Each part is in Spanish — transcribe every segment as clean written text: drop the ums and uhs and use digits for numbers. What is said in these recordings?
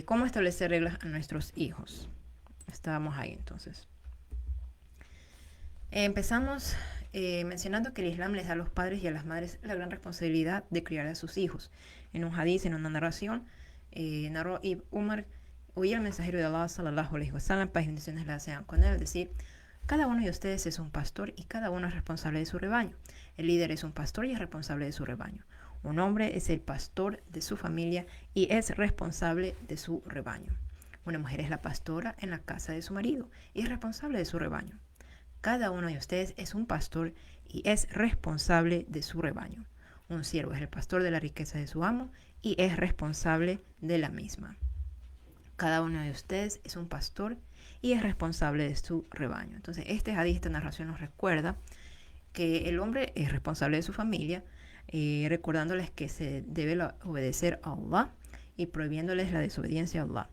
¿Cómo establecer reglas a nuestros hijos? Estábamos ahí entonces. Empezamos mencionando que el Islam les da a los padres y a las madres la gran responsabilidad de criar a sus hijos. En un hadith, en una narración, narró Ibn Umar, oí al mensajero de Allah, sallallahu alaihi wasallam, paz y bendiciones le sean con él, decir: cada uno de ustedes es un pastor y cada uno es responsable de su rebaño. El líder es un pastor y es responsable de su rebaño. Un hombre es el pastor de su familia y es responsable de su rebaño. Una mujer es la pastora en la casa de su marido y es responsable de su rebaño. Cada uno de ustedes es un pastor y es responsable de su rebaño. Un siervo es el pastor de la riqueza de su amo y es responsable de la misma. Cada uno de ustedes es un pastor y es responsable de su rebaño. Entonces, este hadith, esta narración nos recuerda que el hombre es responsable de su familia, recordándoles que se debe obedecer a Allah y prohibiéndoles la desobediencia a Allah,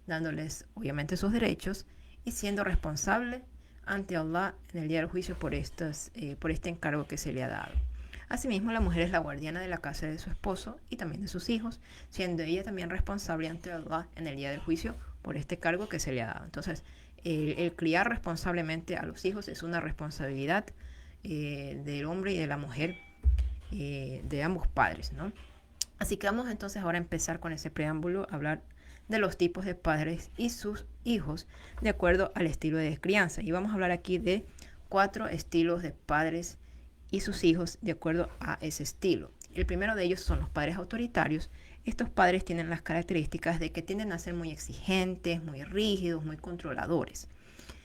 dándoles obviamente sus derechos y siendo responsable ante Allah en el día del juicio por este encargo que se le ha dado. Asimismo, la mujer es la guardiana de la casa de su esposo y también de sus hijos, siendo ella también responsable ante Allah en el día del juicio por este cargo que se le ha dado. Entonces, el criar responsablemente a los hijos es una responsabilidad del hombre y de la mujer, de ambos padres, ¿no? Así que vamos entonces ahora a empezar con ese preámbulo, a hablar de los tipos de padres y sus hijos de acuerdo al estilo de crianza. Y vamos a hablar aquí de 4 estilos de padres y sus hijos de acuerdo a ese estilo. El primero de ellos son los padres autoritarios. Estos padres tienen las características de que tienden a ser muy exigentes, muy rígidos, muy controladores.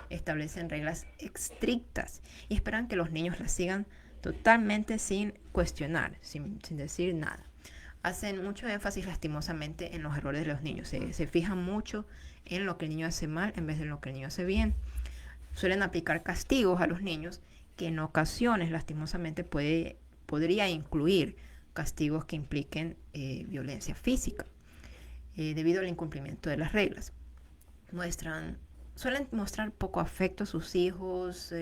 Establecen reglas estrictas y esperan que los niños las sigan totalmente sin cuestionar, sin decir nada. Hacen mucho énfasis lastimosamente en los errores de los niños. Se fijan mucho en lo que el niño hace mal en vez de lo que el niño hace bien. Suelen aplicar castigos a los niños que en ocasiones lastimosamente podría incluir castigos que impliquen violencia física debido al incumplimiento de las reglas. Suelen mostrar poco afecto a sus hijos,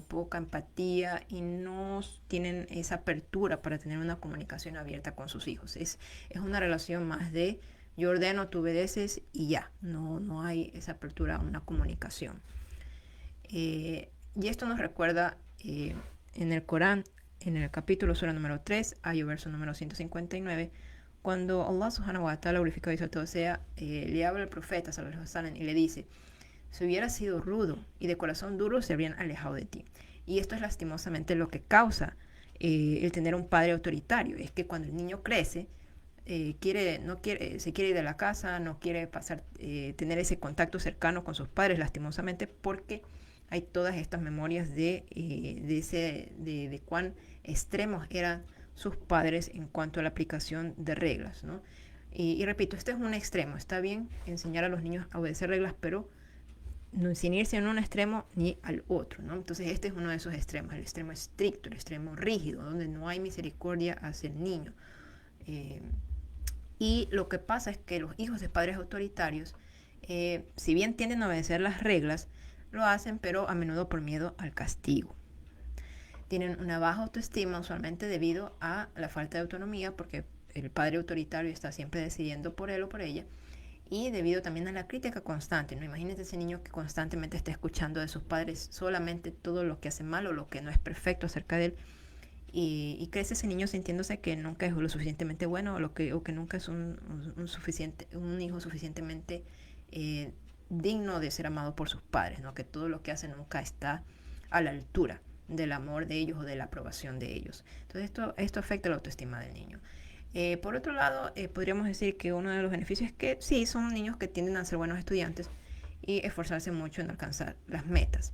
poca empatía y no tienen esa apertura para tener una comunicación abierta con sus hijos. Es una relación más de yo ordeno, tú obedeces y ya. No hay esa apertura a una comunicación. Y esto nos recuerda en el Corán, en el capítulo sura número 3, hay verso número 159, cuando Allah subhanahu wa ta'ala, glorificado y exaltado sea, le habla al profeta sallallahu alaihi wasallam y le dice: si hubiera sido rudo y de corazón duro, se habrían alejado de ti. Y esto es lastimosamente lo que causa el tener un padre autoritario. Es que cuando el niño crece, se quiere ir de la casa, no quiere tener ese contacto cercano con sus padres, lastimosamente, porque hay todas estas memorias de cuán extremos eran sus padres en cuanto a la aplicación de reglas, ¿no? Y repito, este es un extremo. Está bien enseñar a los niños a obedecer reglas, pero no, sin irse en un extremo ni al otro, ¿no? Entonces este es uno de esos extremos, el extremo estricto, el extremo rígido, donde no hay misericordia hacia el niño. Y lo que pasa es que los hijos de padres autoritarios, si bien tienden a obedecer las reglas, lo hacen pero a menudo por miedo al castigo. Tienen una baja autoestima usualmente debido a la falta de autonomía, porque el padre autoritario está siempre decidiendo por él o por ella, y debido también a la crítica constante, ¿no? Imagínate ese niño que constantemente está escuchando de sus padres solamente todo lo que hace mal o lo que no es perfecto acerca de él, y crece ese niño sintiéndose que nunca es lo suficientemente bueno o que nunca es un hijo suficientemente digno de ser amado por sus padres, ¿no? Que todo lo que hace nunca está a la altura del amor de ellos o de la aprobación de ellos. Entonces esto afecta la autoestima del niño. Por otro lado, podríamos decir que uno de los beneficios es que sí, son niños que tienden a ser buenos estudiantes y esforzarse mucho en alcanzar las metas.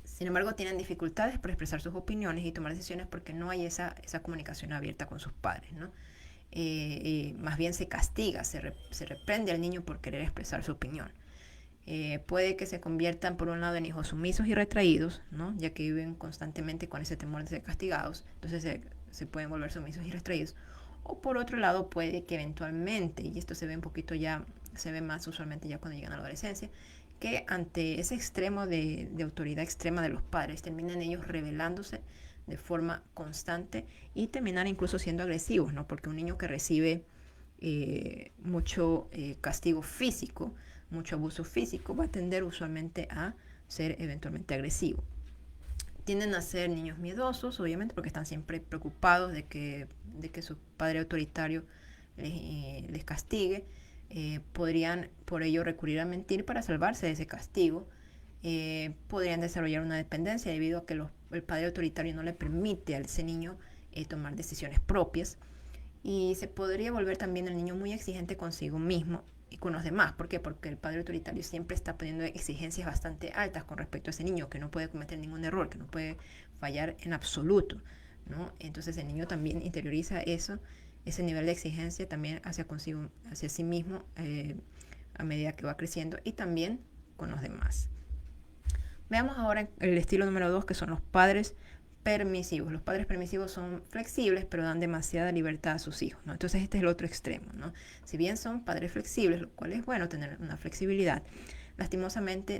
Sin embargo, tienen dificultades para expresar sus opiniones y tomar decisiones porque no hay esa comunicación abierta con sus padres, ¿no? Más bien se castiga, se reprende al niño por querer expresar su opinión. Puede que se conviertan por un lado en hijos sumisos y retraídos, ¿no? Ya que viven constantemente con ese temor de ser castigados, entonces se pueden volver sumisos y retraídos. O por otro lado puede que eventualmente, y esto se ve un poquito ya, se ve más usualmente ya cuando llegan a la adolescencia, que ante ese extremo de autoridad extrema de los padres, terminan ellos rebelándose de forma constante y terminan incluso siendo agresivos, ¿no? Porque un niño que recibe mucho castigo físico, mucho abuso físico, va a tender usualmente a ser eventualmente agresivo. Tienden a ser niños miedosos, obviamente, porque están siempre preocupados de que su padre autoritario les castigue. Podrían por ello recurrir a mentir para salvarse de ese castigo. Podrían desarrollar una dependencia debido a que el padre autoritario no le permite a ese niño tomar decisiones propias. Y se podría volver también el niño muy exigente consigo mismo y con los demás. ¿Por qué? Porque el padre autoritario siempre está poniendo exigencias bastante altas con respecto a ese niño, que no puede cometer ningún error, que no puede fallar en absoluto, ¿no? Entonces el niño también interioriza eso, ese nivel de exigencia también hacia sí mismo a medida que va creciendo y también con los demás. Veamos ahora el estilo número 2, que son los padres permisivos. Los padres permisivos son flexibles, pero dan demasiada libertad a sus hijos, ¿no? Entonces este es el otro extremo, ¿no? Si bien son padres flexibles, lo cual es bueno tener una flexibilidad, lastimosamente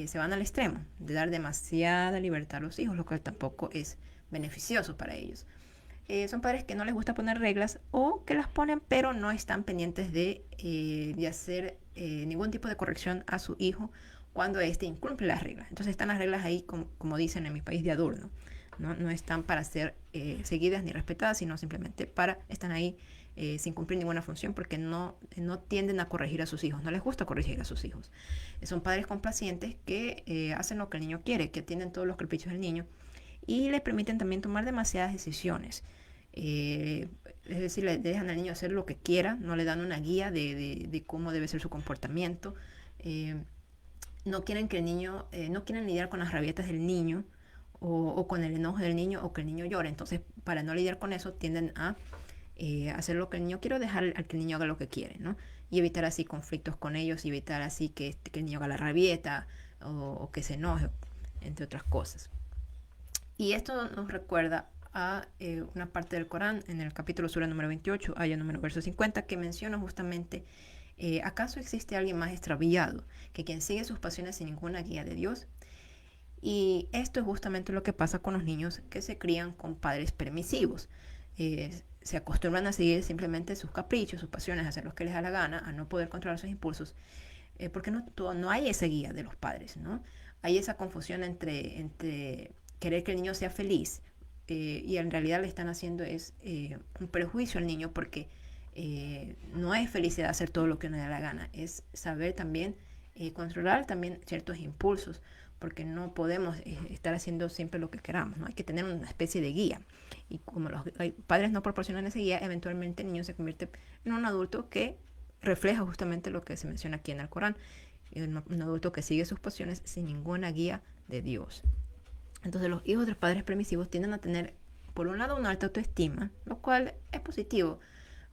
se van al extremo de dar demasiada libertad a los hijos, lo cual tampoco es beneficioso para ellos. Son padres que no les gusta poner reglas o que las ponen pero no están pendientes de hacer ningún tipo de corrección a su hijo cuando éste incumple las reglas. Entonces están las reglas ahí, como dicen en mi país, de adorno. No están para ser seguidas ni respetadas, sino simplemente están ahí sin cumplir ninguna función porque no tienden a corregir a sus hijos, no les gusta corregir a sus hijos. Son padres complacientes que hacen lo que el niño quiere, que atienden todos los caprichos del niño y les permiten también tomar demasiadas decisiones. Es decir, le dejan al niño hacer lo que quiera, no le dan una guía de cómo debe ser su comportamiento. No quieren que el niño, no quieren lidiar con las rabietas del niño o con el enojo del niño o que el niño llore. Entonces, para no lidiar con eso, tienden a hacer lo que el niño quiere o dejar al que el niño haga lo que quiere, ¿no? Y evitar así conflictos con ellos y evitar así que el niño haga la rabieta o que se enoje, entre otras cosas. Y esto nos recuerda a una parte del Corán, en el capítulo sura número 28, aya número verso 50, que menciona justamente, ¿acaso existe alguien más extraviado que quien sigue sus pasiones sin ninguna guía de Dios? Y esto es justamente lo que pasa con los niños que se crían con padres permisivos. Se acostumbran a seguir simplemente sus caprichos, sus pasiones, a hacer lo que les da la gana, a no poder controlar sus impulsos, porque no hay esa guía de los padres, ¿no? Hay esa confusión entre querer que el niño sea feliz y en realidad le están haciendo es un perjuicio al niño porque no es felicidad hacer todo lo que uno le da la gana, es saber también controlar también ciertos impulsos, porque no podemos estar haciendo siempre lo que queramos, ¿no? Hay que tener una especie de guía. Y como los padres no proporcionan esa guía, eventualmente el niño se convierte en un adulto que refleja justamente lo que se menciona aquí en el Corán. Un adulto que sigue sus pasiones sin ninguna guía de Dios. Entonces los hijos de los padres permisivos tienden a tener, por un lado, una alta autoestima, lo cual es positivo,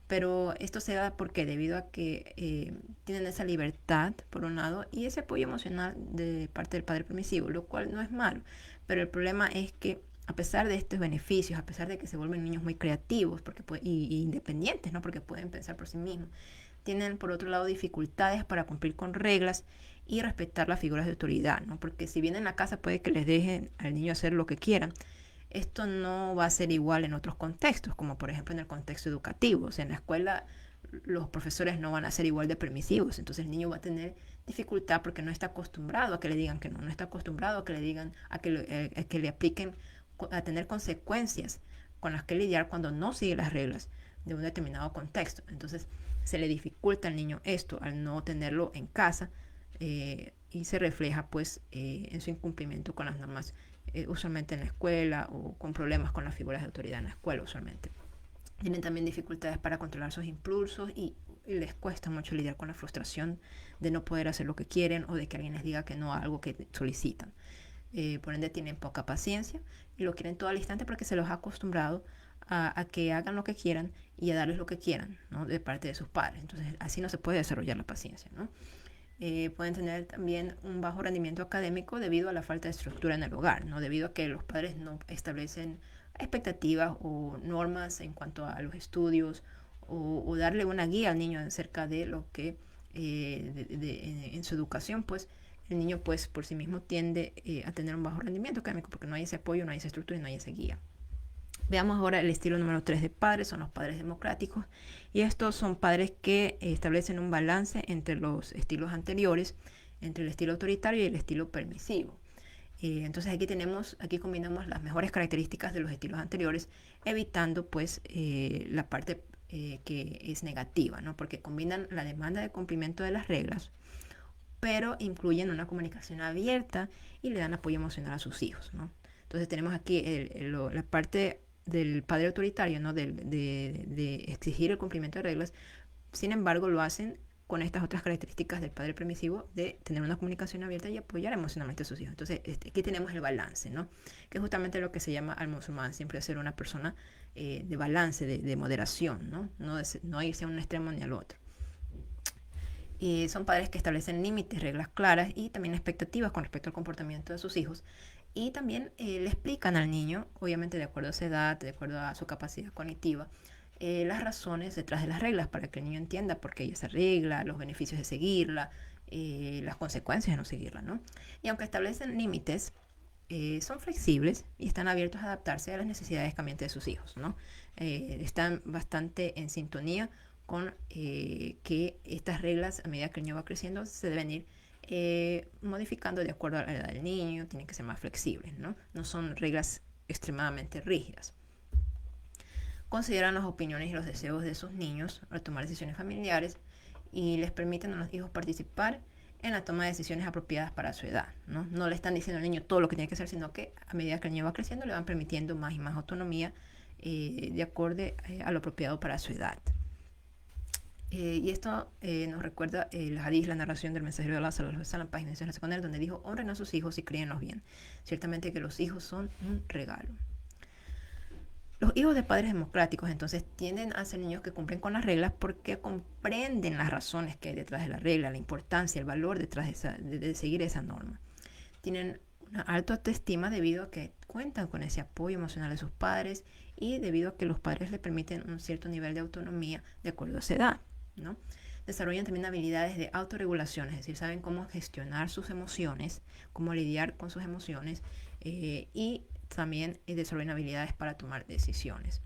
pero esto se da porque debido a que tienen esa libertad, por un lado, y ese apoyo emocional de parte del padre permisivo, lo cual no es malo. Pero el problema es que a pesar de estos beneficios, a pesar de que se vuelven niños muy creativos y independientes, ¿no? Porque pueden pensar por sí mismos, tienen por otro lado dificultades para cumplir con reglas y respetar las figuras de autoridad, ¿no? Porque si bien en la casa puede que les dejen al niño hacer lo que quieran, esto no va a ser igual en otros contextos, como por ejemplo en el contexto educativo. O sea, en la escuela los profesores no van a ser igual de permisivos, entonces el niño va a tener dificultad porque no está acostumbrado a que le digan que no está acostumbrado a que le digan, que le apliquen, a tener consecuencias con las que lidiar cuando no sigue las reglas de un determinado contexto. Entonces se le dificulta al niño esto al no tenerlo en casa y se refleja pues en su incumplimiento con las normas usualmente en la escuela o con problemas con las figuras de autoridad en la escuela usualmente. Tienen también dificultades para controlar sus impulsos y les cuesta mucho lidiar con la frustración de no poder hacer lo que quieren o de que alguien les diga que no a algo que solicitan. Por ende tienen poca paciencia y lo quieren todo al instante porque se los ha acostumbrado a que hagan lo que quieran y a darles lo que quieran, ¿no? De parte de sus padres. Entonces así no se puede desarrollar la paciencia, ¿no? Pueden tener también un bajo rendimiento académico debido a la falta de estructura en el hogar, ¿no? Debido a que los padres no establecen expectativas o normas en cuanto a los estudios o darle una guía al niño acerca de lo que en su educación, pues el niño pues por sí mismo tiende a tener un bajo rendimiento académico porque no hay ese apoyo, no hay esa estructura y no hay esa guía. Veamos ahora el estilo número 3 de padres, son los padres democráticos. Y estos son padres que establecen un balance entre los estilos anteriores, entre el estilo autoritario y el estilo permisivo. Entonces aquí combinamos las mejores características de los estilos anteriores, evitando pues la parte que es negativa, ¿no? Porque combinan la demanda de cumplimiento de las reglas, pero incluyen una comunicación abierta y le dan apoyo emocional a sus hijos, ¿no? Entonces tenemos aquí la parte del padre autoritario, ¿no? De exigir el cumplimiento de reglas. Sin embargo, lo hacen con estas otras características del padre permisivo de tener una comunicación abierta y apoyar emocionalmente a sus hijos. Entonces, aquí tenemos el balance, ¿no? Que es justamente lo que se llama al musulmán, siempre ser una persona de balance, de moderación, ¿no? No irse a un extremo ni al otro. Son padres que establecen límites, reglas claras y también expectativas con respecto al comportamiento de sus hijos. Y también le explican al niño, obviamente de acuerdo a su edad, de acuerdo a su capacidad cognitiva, las razones detrás de las reglas para que el niño entienda por qué ella se regla, los beneficios de seguirla, las consecuencias de no seguirla, ¿no? Y aunque establecen límites, son flexibles y están abiertos a adaptarse a las necesidades cambiantes de sus hijos, ¿no? Están bastante en sintonía con que estas reglas, a medida que el niño va creciendo, se deben ir modificando de acuerdo a la edad del niño, tienen que ser más flexibles, ¿no? No son reglas extremadamente rígidas. Consideran las opiniones y los deseos de sus niños al tomar decisiones familiares y les permiten a los hijos participar en la toma de decisiones apropiadas para su edad, ¿no? No le están diciendo al niño todo lo que tiene que hacer, sino que a medida que el niño va creciendo le van permitiendo más y más autonomía de acuerdo a lo apropiado para su edad. Y esto nos recuerda el hadith, la narración del mensajero de Allah, sallallahu alaihi wasallam, página 19 con él, donde dijo: honren a sus hijos y críenlos bien. Ciertamente que los hijos son un regalo. Los hijos de padres democráticos entonces tienden a ser niños que cumplen con las reglas porque comprenden las razones que hay detrás de la regla, la importancia, el valor detrás de seguir esa norma. Tienen una alta autoestima debido a que cuentan con ese apoyo emocional de sus padres y debido a que los padres les permiten un cierto nivel de autonomía de acuerdo a esa edad, ¿no? Desarrollan también habilidades de autorregulación, es decir, saben cómo gestionar sus emociones, cómo lidiar con sus emociones y también desarrollan habilidades para tomar decisiones.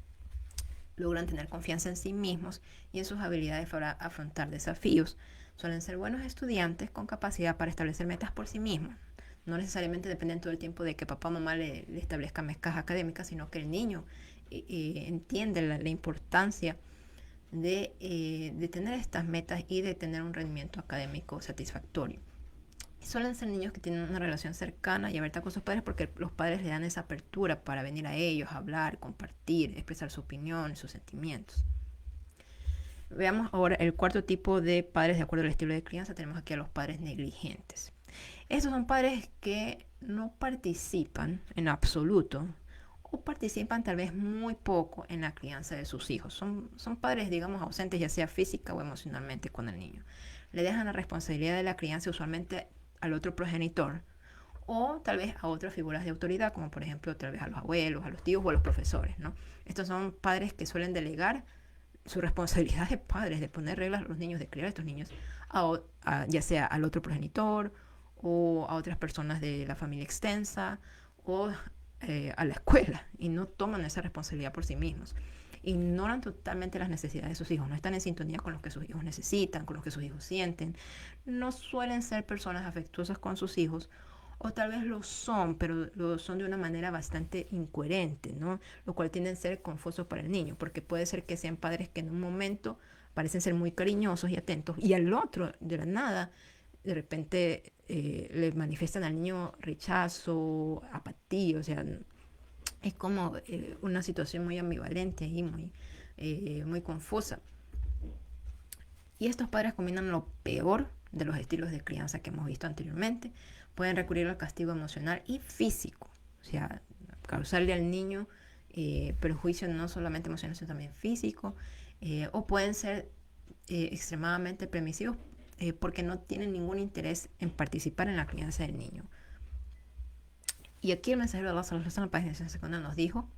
Logran tener confianza en sí mismos y en sus habilidades para afrontar desafíos. Suelen ser buenos estudiantes con capacidad para establecer metas por sí mismos. No necesariamente dependen todo el tiempo de que papá o mamá le establezcan metas académicas, sino que el niño entiende la importancia de tener estas metas y de tener un rendimiento académico satisfactorio. Suelen ser niños que tienen una relación cercana y abierta con sus padres porque los padres le dan esa apertura para venir a ellos, hablar, compartir, expresar su opinión, sus sentimientos. Veamos ahora el cuarto tipo de padres de acuerdo al estilo de crianza. Tenemos aquí a los padres negligentes. Estos son padres que no participan en absoluto o participan tal vez muy poco en la crianza de sus hijos. Son padres, digamos, ausentes ya sea física o emocionalmente con el niño. Le dejan la responsabilidad de la crianza usualmente al otro progenitor o tal vez a otras figuras de autoridad, como por ejemplo tal vez a los abuelos, a los tíos o a los profesores, ¿no? Estos son padres que suelen delegar su responsabilidad de padres, de poner reglas a los niños, de criar a estos niños, ya sea al otro progenitor o a otras personas de la familia extensa o a la escuela, y no toman esa responsabilidad por sí mismos. Ignoran totalmente las necesidades de sus hijos, no están en sintonía con lo que sus hijos necesitan, con lo que sus hijos sienten. No suelen ser personas afectuosas con sus hijos, o tal vez lo son, pero lo son de una manera bastante incoherente, ¿no? Lo cual tiende a ser confuso para el niño, porque puede ser que sean padres que en un momento parecen ser muy cariñosos y atentos, y al otro, de la nada, de repente le manifiestan al niño rechazo, apatía, o sea, es como una situación muy ambivalente y muy confusa. Y estos padres combinan lo peor de los estilos de crianza que hemos visto anteriormente. Pueden recurrir al castigo emocional y físico, o sea, causarle al niño perjuicio no solamente emocional, sino también físico, o pueden ser extremadamente permisivos porque no tienen ningún interés en participar en la crianza del niño. Y aquí el mensajero de Allah sallallahu alaihi wasallam, en la página 2 nos dijo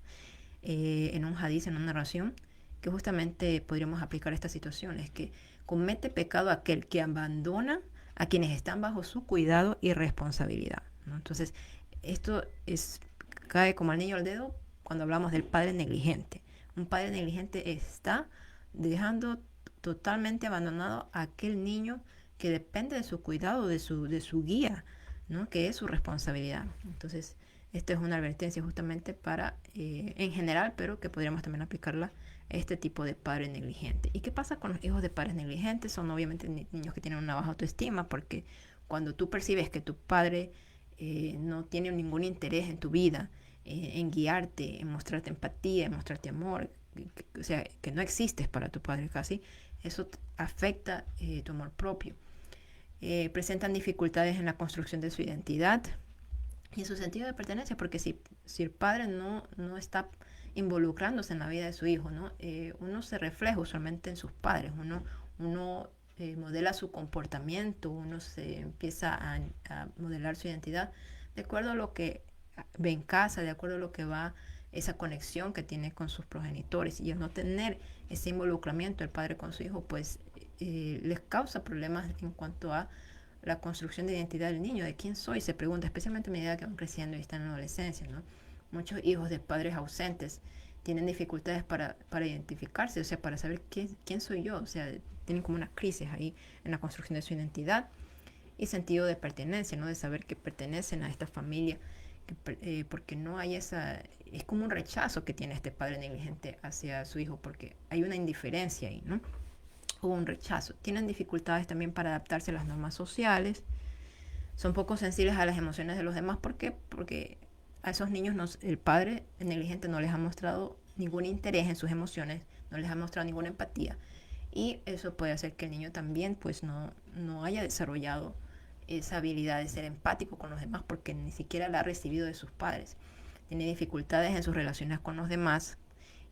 en un hadith, en una narración, que justamente podríamos aplicar estas situaciones, que comete pecado aquel que abandona a quienes están bajo su cuidado y responsabilidad, ¿no? Entonces, esto cae como al niño al dedo cuando hablamos del padre negligente. Un padre negligente está dejando totalmente abandonado a aquel niño que depende de su cuidado, de su guía, ¿no? Que es su responsabilidad. Entonces, esto es una advertencia justamente para, en general, pero que podríamos también aplicarla a este tipo de padre negligente. ¿Y qué pasa con los hijos de padres negligentes? Son obviamente niños que tienen una baja autoestima, porque cuando tú percibes que tu padre no tiene ningún interés en tu vida, en guiarte, en mostrarte empatía, en mostrarte amor, o sea, que no existes para tu padre casi, eso afecta tu amor propio. Presentan dificultades en la construcción de su identidad y en su sentido de pertenencia, porque si el padre no está involucrándose en la vida de su hijo, ¿no? Uno se refleja usualmente en sus padres, uno modela su comportamiento, uno se empieza a modelar su identidad de acuerdo a lo que ve en casa, de acuerdo a lo que va, esa conexión que tiene con sus progenitores. Y al no tener ese involucramiento del padre con su hijo, pues les causa problemas en cuanto a la construcción de identidad del niño, de quién soy, se pregunta, especialmente a medida que van creciendo y están en la adolescencia, ¿no? Muchos hijos de padres ausentes tienen dificultades para identificarse, o sea, para saber quién soy yo, o sea, tienen como una crisis ahí en la construcción de su identidad y sentido de pertenencia, ¿no? De saber que pertenecen a esta familia, porque no hay es como un rechazo que tiene este padre negligente hacia su hijo, porque hay una indiferencia ahí, ¿no? O un rechazo. Tienen dificultades también para adaptarse a las normas sociales, son poco sensibles a las emociones de los demás. ¿Por qué? Porque a esos niños el padre negligente no les ha mostrado ningún interés en sus emociones, no les ha mostrado ninguna empatía, y eso puede hacer que el niño también pues no haya desarrollado esa habilidad de ser empático con los demás, porque ni siquiera la ha recibido de sus padres. Tiene dificultades en sus relaciones con los demás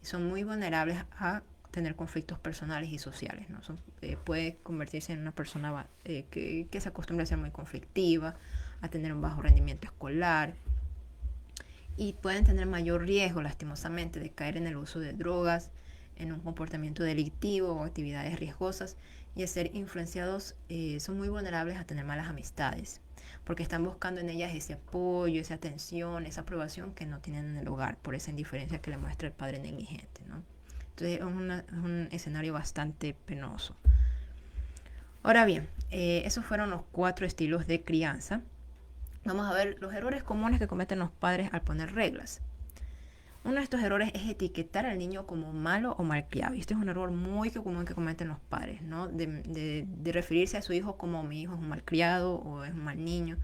y son muy vulnerables a tener conflictos personales y sociales, ¿no? Puede convertirse en una persona que se acostumbra a ser muy conflictiva, a tener un bajo rendimiento escolar, y pueden tener mayor riesgo, lastimosamente, de caer en el uso de drogas, en un comportamiento delictivo o actividades riesgosas, y a ser influenciados. Son muy vulnerables a tener malas amistades, porque están buscando en ellas ese apoyo, esa atención, esa aprobación que no tienen en el hogar, por esa indiferencia que le muestra el padre negligente, ¿no? Entonces es un escenario bastante penoso. Ahora bien, esos fueron los 4 estilos de crianza. Vamos a ver los errores comunes que cometen los padres al poner reglas. Uno de estos errores es etiquetar al niño como malo o malcriado. Y este es un error muy común que cometen los padres, ¿no? De referirse a su hijo como mi hijo es un malcriado o es un mal niño.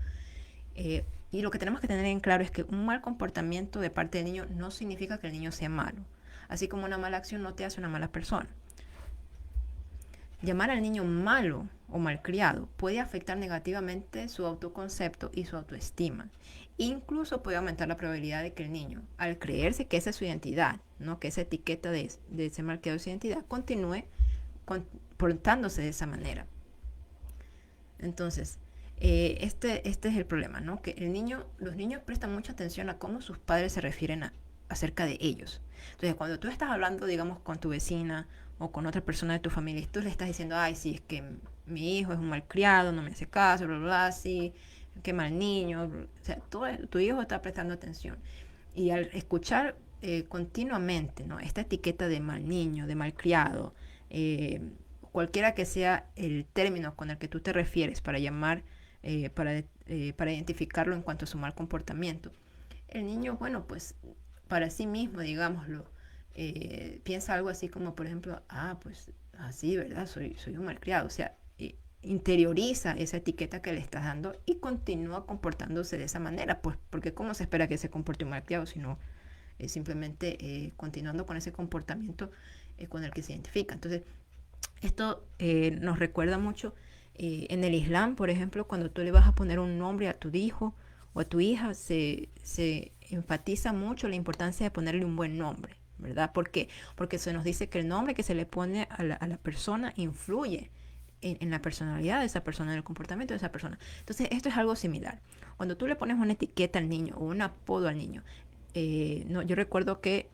Y lo que tenemos que tener en claro es que un mal comportamiento de parte del niño no significa que el niño sea malo. Así como una mala acción no te hace una mala persona. Llamar al niño malo o malcriado puede afectar negativamente su autoconcepto y su autoestima. Incluso puede aumentar la probabilidad de que el niño, al creerse que esa es su identidad, ¿no? Que esa etiqueta de ser malcriado es su identidad, continúe comportándose de esa manera. Entonces, este es el problema, ¿no? Que los niños prestan mucha atención a cómo sus padres se refieren acerca de ellos. Entonces, cuando tú estás hablando, digamos, con tu vecina o con otra persona de tu familia, y tú le estás diciendo, ay, sí, es que mi hijo es un malcriado, no me hace caso, bla, bla, bla, sí, qué mal niño. O sea, tu hijo está prestando atención. Y al escuchar continuamente, ¿no? Esta etiqueta de mal niño, de malcriado, cualquiera que sea el término con el que tú te refieres para llamar, para identificarlo en cuanto a su mal comportamiento, el niño, bueno, pues para sí mismo, digámoslo, piensa algo así como, por ejemplo, pues así, ¿verdad? Soy un malcriado. O sea, interioriza esa etiqueta que le estás dando y continúa comportándose de esa manera, pues porque ¿cómo se espera que se comporte un malcriado si no simplemente continuando con ese comportamiento con el que se identifica? Entonces, esto nos recuerda mucho en el Islam, por ejemplo, cuando tú le vas a poner un nombre a tu hijo o a tu hija, se enfatiza mucho la importancia de ponerle un buen nombre, ¿verdad? ¿Por qué? Porque se nos dice que el nombre que se le pone a la persona influye en la personalidad de esa persona, en el comportamiento de esa persona. Entonces, esto es algo similar. Cuando tú le pones una etiqueta al niño o un apodo al niño, no, yo recuerdo que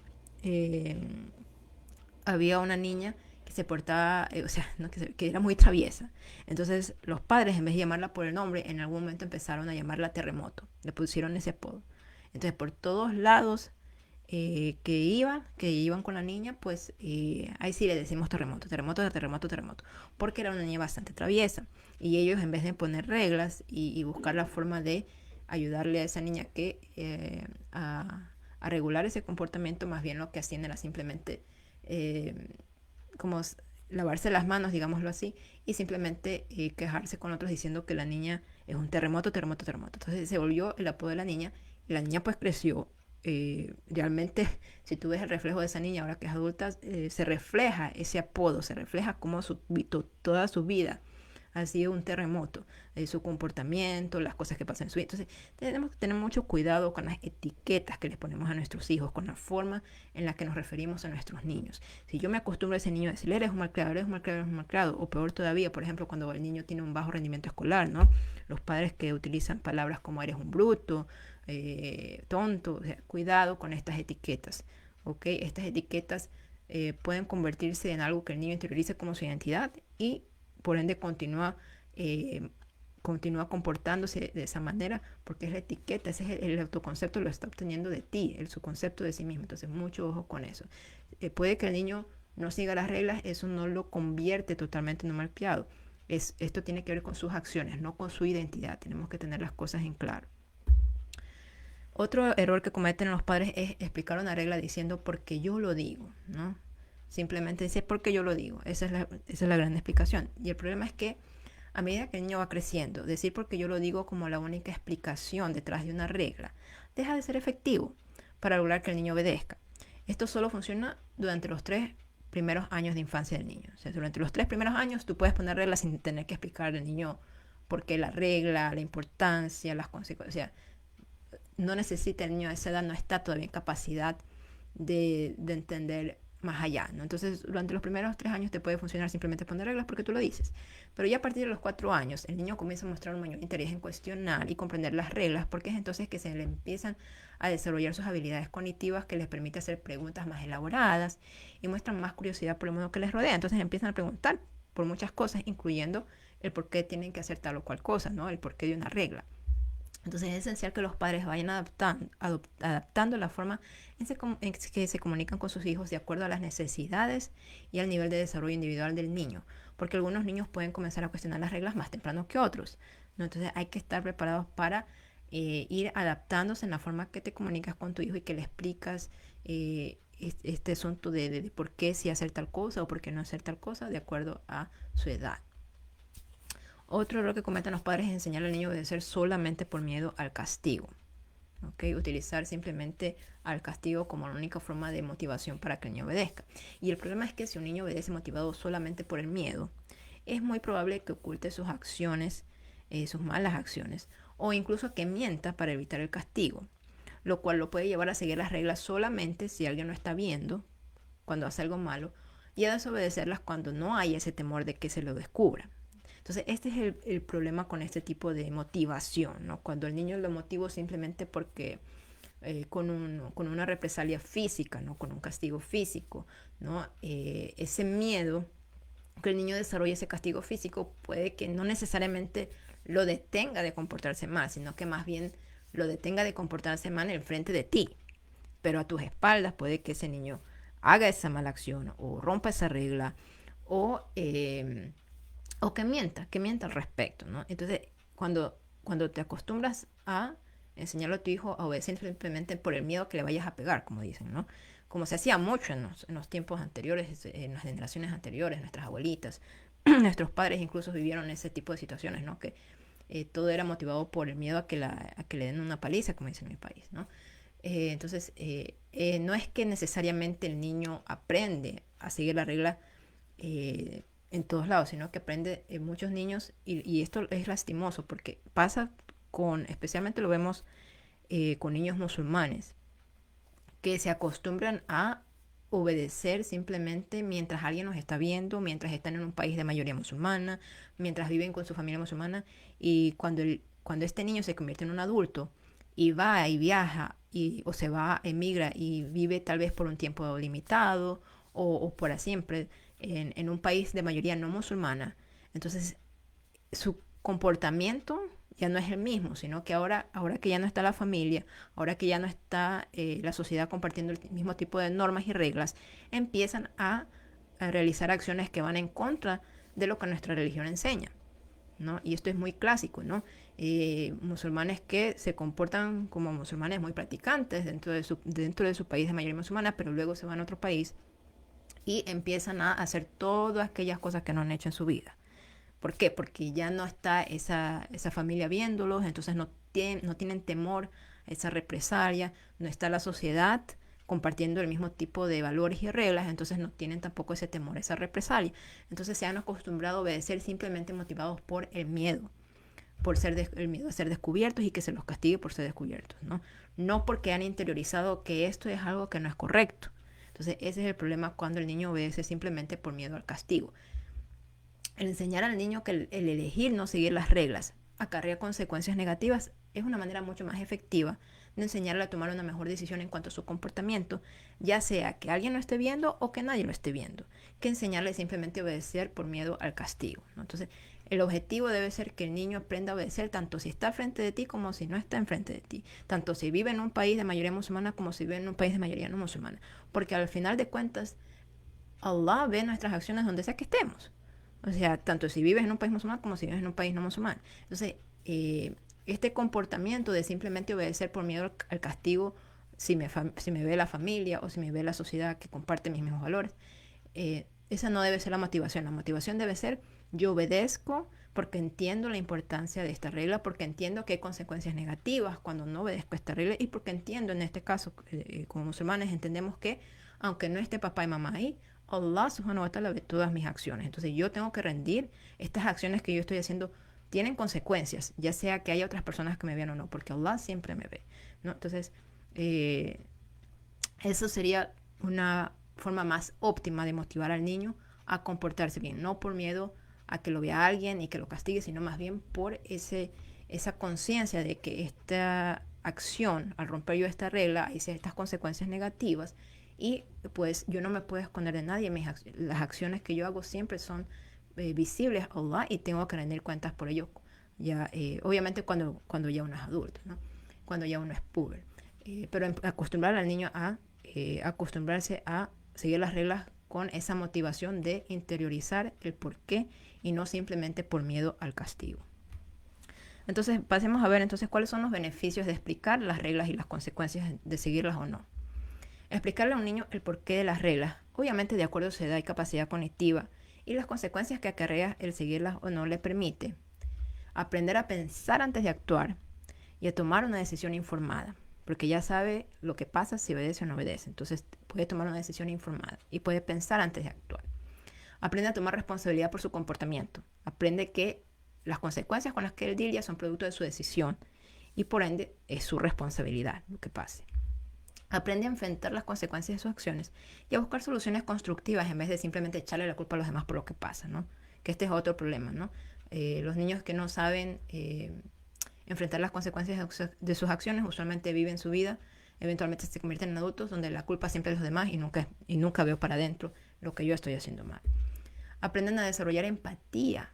había una niña que se portaba, o sea, ¿no? que era muy traviesa. Entonces los padres, en vez de llamarla por el nombre, en algún momento empezaron a llamarla Terremoto. Le pusieron ese apodo. Entonces por todos lados que iban con la niña, pues ahí sí le decimos terremoto, terremoto, terremoto, terremoto, porque era una niña bastante traviesa. Y ellos, en vez de poner reglas y buscar la forma de ayudarle a esa niña a regular ese comportamiento, más bien lo que hacían era simplemente eh, como lavarse las manos, digámoslo así, y simplemente quejarse con otros diciendo que la niña es un terremoto, terremoto, terremoto. Entonces se volvió el apodo de la niña y la niña pues creció. Realmente, si tú ves el reflejo de esa niña ahora que es adulta, se refleja ese apodo, se refleja como toda su vida ha sido un terremoto, su comportamiento, las cosas que pasan en su vida. Entonces, tenemos que tener mucho cuidado con las etiquetas que les ponemos a nuestros hijos, con la forma en la que nos referimos a nuestros niños. Si yo me acostumbro a ese niño a decirle, eres un malcriado, eres un malcriado, eres un malcriado, o peor todavía, por ejemplo, cuando el niño tiene un bajo rendimiento escolar, ¿no? Los padres que utilizan palabras como eres un bruto, tonto, o sea, cuidado con estas etiquetas, ¿ok? Estas etiquetas pueden convertirse en algo que el niño interiorice como su identidad y por ende eh, continúa comportándose de esa manera porque es la etiqueta, ese es el autoconcepto, lo está obteniendo de ti, su concepto de sí mismo. Entonces, mucho ojo con eso. Puede que el niño no siga las reglas, eso no lo convierte totalmente en un malcriado. Esto tiene que ver con sus acciones, no con su identidad. Tenemos que tener las cosas en claro. Otro error que cometen los padres es explicar una regla diciendo porque yo lo digo, ¿no? Simplemente dice porque yo lo digo. Esa es la gran explicación. Y el problema es que a medida que el niño va creciendo, decir porque yo lo digo como la única explicación detrás de una regla, deja de ser efectivo para lograr que el niño obedezca. Esto solo funciona durante los 3 primeros años de infancia del niño. O sea, durante los 3 primeros años tú puedes poner reglas sin tener que explicar al niño por qué la regla, la importancia, las consecuencias. No necesita el niño a esa edad, no está todavía en capacidad de entender más allá, ¿no? Entonces, durante los primeros 3 años te puede funcionar simplemente poner reglas porque tú lo dices. Pero ya a partir de los 4 años, el niño comienza a mostrar un mayor interés en cuestionar y comprender las reglas porque es entonces que se le empiezan a desarrollar sus habilidades cognitivas que les permite hacer preguntas más elaboradas y muestran más curiosidad por el mundo que les rodea. Entonces empiezan a preguntar por muchas cosas, incluyendo el por qué tienen que hacer tal o cual cosa, ¿no? El porqué de una regla. Entonces es esencial que los padres vayan adaptando la forma en que se comunican con sus hijos de acuerdo a las necesidades y al nivel de desarrollo individual del niño, porque algunos niños pueden comenzar a cuestionar las reglas más temprano que otros, ¿no? Entonces hay que estar preparados para ir adaptándose en la forma que te comunicas con tu hijo y que le explicas este asunto de por qué sí hacer tal cosa o por qué no hacer tal cosa de acuerdo a su edad. Otro error que cometen los padres es enseñar al niño a obedecer solamente por miedo al castigo. ¿Okay? Utilizar simplemente al castigo como la única forma de motivación para que el niño obedezca. Y el problema es que si un niño obedece motivado solamente por el miedo, es muy probable que oculte sus acciones, sus malas acciones, o incluso que mienta para evitar el castigo, lo cual lo puede llevar a seguir las reglas solamente si alguien lo está viendo cuando hace algo malo y a desobedecerlas cuando no hay ese temor de que se lo descubra. Entonces, este es el problema con este tipo de motivación, ¿no? Cuando el niño lo motivo simplemente porque con una represalia física, ¿no? Con un castigo físico, ¿no? Ese miedo que el niño desarrolle ese castigo físico puede que no necesariamente lo detenga de comportarse mal, sino que más bien lo detenga de comportarse mal en frente de ti. Pero a tus espaldas puede que ese niño haga esa mala acción o rompa esa regla o que mienta al respecto, ¿no? Entonces, cuando te acostumbras a enseñarle a tu hijo a obedecer simplemente por el miedo que le vayas a pegar, como dicen, ¿no? Como se hacía mucho en los tiempos anteriores, en las generaciones anteriores, nuestras abuelitas, nuestros padres incluso vivieron ese tipo de situaciones, ¿no? Que todo era motivado por el miedo a que le den una paliza, como dicen en mi país, ¿no? Entonces, no es que necesariamente el niño aprende a seguir la regla en todos lados, sino que aprende muchos niños y esto es lastimoso porque pasa especialmente lo vemos con niños musulmanes, que se acostumbran a obedecer simplemente mientras alguien los está viendo, mientras están en un país de mayoría musulmana, mientras viven con su familia musulmana y cuando este niño se convierte en un adulto y va y viaja o se va, emigra y vive tal vez por un tiempo limitado o para siempre en un país de mayoría no musulmana, entonces su comportamiento ya no es el mismo, sino que ahora que ya no está la familia, ahora que ya no está la sociedad compartiendo el mismo tipo de normas y reglas, empiezan a realizar acciones que van en contra de lo que nuestra religión enseña, ¿no? Y esto es muy clásico, ¿no? Musulmanes que se comportan como musulmanes muy practicantes dentro de su país de mayoría musulmana, pero luego se van a otro país y empiezan a hacer todas aquellas cosas que no han hecho en su vida. ¿Por qué? Porque ya no está esa familia viéndolos, entonces no tienen temor a esa represalia, no está la sociedad compartiendo el mismo tipo de valores y reglas, entonces no tienen tampoco ese temor a esa represalia. Entonces se han acostumbrado a obedecer simplemente motivados por el miedo, el miedo a ser descubiertos y que se los castigue por ser descubiertos, ¿no? No porque han interiorizado que esto es algo que no es correcto. Entonces ese es el problema cuando el niño obedece simplemente por miedo al castigo. El enseñar al niño que el elegir no seguir las reglas acarrea consecuencias negativas es una manera mucho más efectiva de enseñarle a tomar una mejor decisión en cuanto a su comportamiento, ya sea que alguien lo esté viendo o que nadie lo esté viendo, que enseñarle simplemente a obedecer por miedo al castigo, ¿no? Entonces, el objetivo debe ser que el niño aprenda a obedecer tanto si está frente de ti como si no está enfrente de ti, tanto si vive en un país de mayoría musulmana como si vive en un país de mayoría no musulmana, porque al final de cuentas, Allah ve nuestras acciones donde sea que estemos. O sea, tanto si vives en un país musulmán como si vives en un país no musulmán. Entonces, este comportamiento de simplemente obedecer por miedo al castigo, si me ve la familia o si me ve la sociedad que comparte mis mismos valores, esa no debe ser la motivación. La motivación debe ser yo obedezco porque entiendo la importancia de esta regla, porque entiendo que hay consecuencias negativas cuando no obedezco esta regla y porque entiendo, en este caso, como musulmanes, entendemos que aunque no esté papá y mamá ahí, Allah subhanahu wa ta'ala ve todas mis acciones. Entonces yo tengo que rendir estas acciones que yo estoy haciendo tienen consecuencias, ya sea que haya otras personas que me vean o no, porque Allah siempre me ve, ¿no? Entonces, eh, eso sería una forma más óptima de motivar al niño a comportarse bien, no por miedo a que lo vea alguien y que lo castigue, sino más bien por esa conciencia de que esta acción, al romper yo esta regla, hay estas consecuencias negativas y pues yo no me puedo esconder de nadie, las acciones que yo hago siempre son visibles a Allah y tengo que rendir cuentas por ello, ya, obviamente cuando ya uno es adulto, ¿no? Cuando ya uno es puber. Pero acostumbrar al niño a acostumbrarse a seguir las reglas con esa motivación de interiorizar el porqué y no simplemente por miedo al castigo. Entonces pasemos a ver entonces cuáles son los beneficios de explicar las reglas y las consecuencias de seguirlas o no. Explicarle a un niño el porqué de las reglas, obviamente de acuerdo a su edad y capacidad cognitiva, y las consecuencias que acarrea el seguirlas o no le permite. Aprender a pensar antes de actuar y a tomar una decisión informada, porque ya sabe lo que pasa si obedece o no obedece. Entonces puede tomar una decisión informada y puede pensar antes de actuar. Aprende a tomar responsabilidad por su comportamiento. Aprende que las consecuencias con las que él lidia son producto de su decisión y por ende es su responsabilidad lo que pase. Aprende a enfrentar las consecuencias de sus acciones y a buscar soluciones constructivas en vez de simplemente echarle la culpa a los demás por lo que pasa, ¿no? Que este es otro problema, ¿no? Los niños que no saben enfrentar las consecuencias de sus acciones usualmente viven su vida, eventualmente se convierten en adultos donde la culpa siempre es de los demás y nunca veo para adentro lo que yo estoy haciendo mal. Aprenden a desarrollar empatía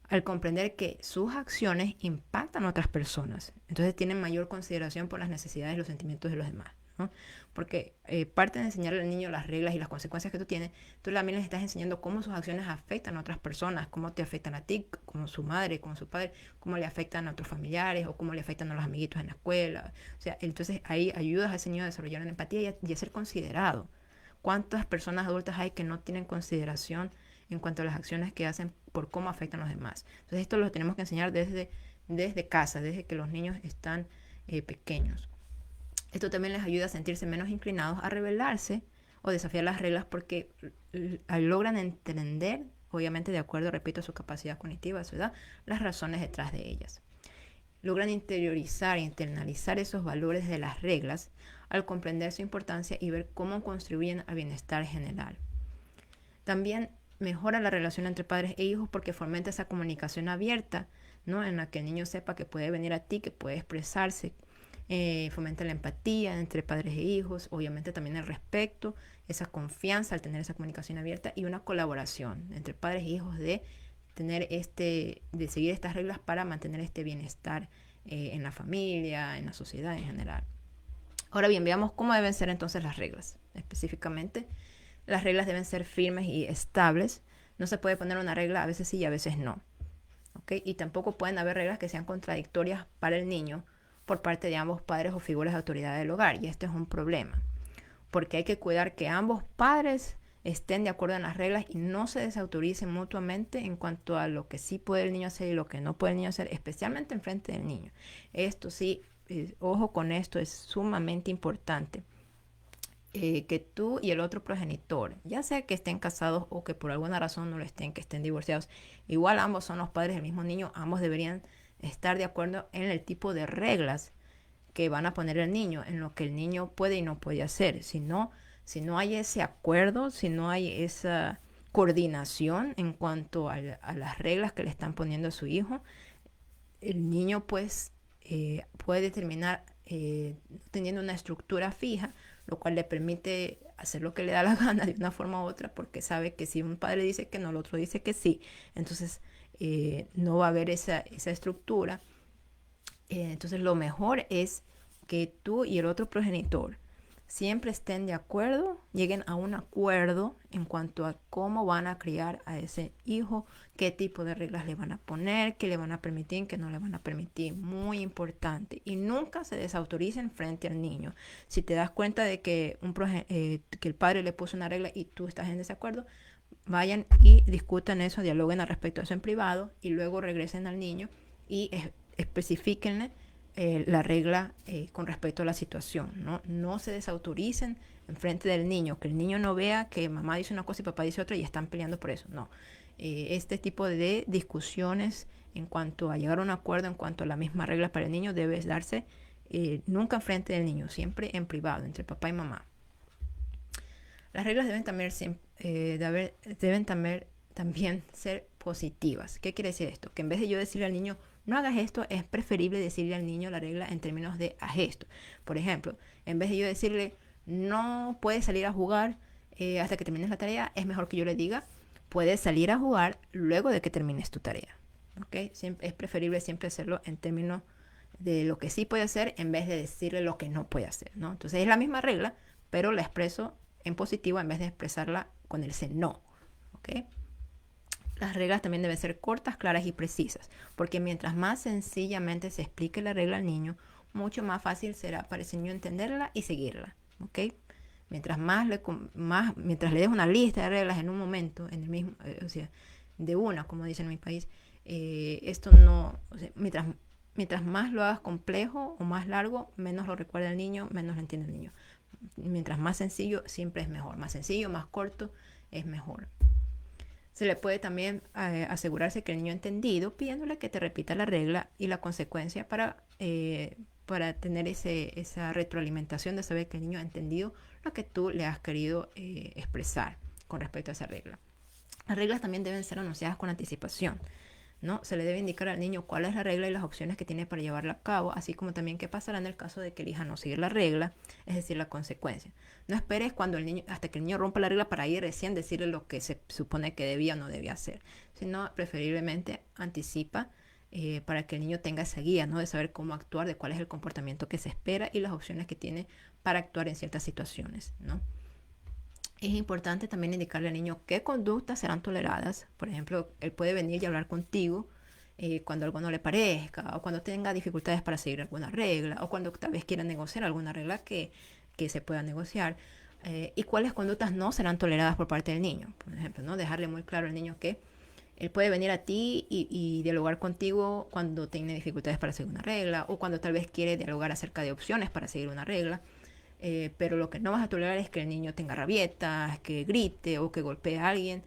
al comprender que sus acciones impactan a otras personas. Entonces tienen mayor consideración por las necesidades y los sentimientos de los demás, ¿no? Porque parte de enseñarle al niño las reglas y las consecuencias que tú tienes, tú también les estás enseñando cómo sus acciones afectan a otras personas, cómo te afectan a ti, como su madre, como su padre, cómo le afectan a otros familiares o cómo le afectan a los amiguitos en la escuela. O sea, entonces ahí ayudas a ese niño a desarrollar una empatía y a ser considerado. ¿Cuántas personas adultas hay que no tienen consideración en cuanto a las acciones que hacen por cómo afectan a los demás? Entonces esto lo tenemos que enseñar desde casa, desde que los niños están pequeños. Esto también les ayuda a sentirse menos inclinados a rebelarse o desafiar las reglas porque logran entender, obviamente de acuerdo, repito, a su capacidad cognitiva, a su edad, las razones detrás de ellas. Logran interiorizar e internalizar esos valores de las reglas al comprender su importancia y ver cómo contribuyen al bienestar general. También mejora la relación entre padres e hijos porque fomenta esa comunicación abierta, ¿no? En la que el niño sepa que puede venir a ti, que puede expresarse. Fomenta la empatía entre padres e hijos, obviamente también el respeto, esa confianza al tener esa comunicación abierta y una colaboración entre padres e hijos de de seguir estas reglas para mantener este bienestar en la familia, en la sociedad en general. Ahora bien, veamos cómo deben ser entonces las reglas. Específicamente, las reglas deben ser firmes y estables. No se puede poner una regla a veces sí y a veces no. ¿Okay? Y tampoco pueden haber reglas que sean contradictorias para el niño por parte de ambos padres o figuras de autoridad del hogar. Y esto es un problema, porque hay que cuidar que ambos padres estén de acuerdo en las reglas y no se desautoricen mutuamente en cuanto a lo que sí puede el niño hacer y lo que no puede el niño hacer, especialmente en frente del niño. Esto sí, ojo con esto, es sumamente importante. Que tú y el otro progenitor, ya sea que estén casados o que por alguna razón no lo estén, que estén divorciados, igual ambos son los padres del mismo niño, ambos deberían estar de acuerdo en el tipo de reglas que van a poner el niño, en lo que el niño puede y no puede hacer. Si no hay ese acuerdo, si no hay esa coordinación en cuanto a las reglas que le están poniendo a su hijo, el niño pues puede terminar teniendo una estructura fija, lo cual le permite hacer lo que le da la gana de una forma u otra, porque sabe que si un padre dice que no, el otro dice que sí, entonces no va a haber esa estructura. Entonces lo mejor es que tú y el otro progenitor siempre estén de acuerdo, lleguen a un acuerdo en cuanto a cómo van a criar a ese hijo, qué tipo de reglas le van a poner, qué le van a permitir, qué no le van a permitir. Muy importante. Y nunca se desautoricen frente al niño. Si te das cuenta de que, que el padre le puso una regla y tú estás en desacuerdo, vayan y discutan eso, dialoguen al respecto de eso en privado y luego regresen al niño y especifíquenle la regla con respecto a la situación. No se desautoricen en frente del niño, que el niño no vea que mamá dice una cosa y papá dice otra y están peleando por eso. No. Este tipo de discusiones en cuanto a llegar a un acuerdo, en cuanto a la misma regla para el niño, debe darse nunca en frente del niño, siempre en privado, entre papá y mamá. Las reglas deben también ser positivas. ¿Qué quiere decir esto? Que en vez de yo decirle al niño, no hagas esto, es preferible decirle al niño la regla en términos de haz esto. Por ejemplo, en vez de yo decirle, no puedes salir a jugar hasta que termines la tarea, es mejor que yo le diga, puedes salir a jugar luego de que termines tu tarea. ¿Okay? Es preferible siempre hacerlo en términos de lo que sí puede hacer en vez de decirle lo que no puede hacer, ¿no? Entonces es la misma regla, pero la expreso en positivo en vez de expresarla con el no. ¿Okay? Las reglas también deben ser cortas, claras y precisas, porque mientras más sencillamente se explique la regla al niño, mucho más fácil será para ese niño entenderla y seguirla. ¿Okay? Mientras le des una lista de reglas en un momento, en el mismo, o sea, de una, como dicen en mi país, esto no, o sea, mientras más lo hagas complejo o más largo, menos lo recuerda el niño, menos lo entiende el niño. Mientras más sencillo, siempre es mejor. Más sencillo, más corto, es mejor. Se le puede también asegurarse que el niño ha entendido, pidiéndole que te repita la regla y la consecuencia para tener esa retroalimentación de saber que el niño ha entendido lo que tú le has querido expresar con respecto a esa regla. Las reglas también deben ser anunciadas con anticipación, ¿no? Se le debe indicar al niño cuál es la regla y las opciones que tiene para llevarla a cabo, así como también qué pasará en el caso de que elija no seguir la regla, es decir, la consecuencia. No esperes hasta que el niño rompa la regla para ir recién decirle lo que se supone que debía o no debía hacer, sino preferiblemente anticipa para que el niño tenga esa guía, ¿no? De saber cómo actuar, de cuál es el comportamiento que se espera y las opciones que tiene para actuar en ciertas situaciones, ¿no? Es importante también indicarle al niño qué conductas serán toleradas. Por ejemplo, él puede venir y hablar contigo cuando algo no le parezca, o cuando tenga dificultades para seguir alguna regla, o cuando tal vez quiera negociar alguna regla que se pueda negociar. Y cuáles conductas no serán toleradas por parte del niño. Por ejemplo, ¿no? Dejarle muy claro al niño que él puede venir a ti y dialogar contigo cuando tiene dificultades para seguir una regla, o cuando tal vez quiere dialogar acerca de opciones para seguir una regla. Pero lo que no vas a tolerar es que el niño tenga rabietas, que grite o que golpee a alguien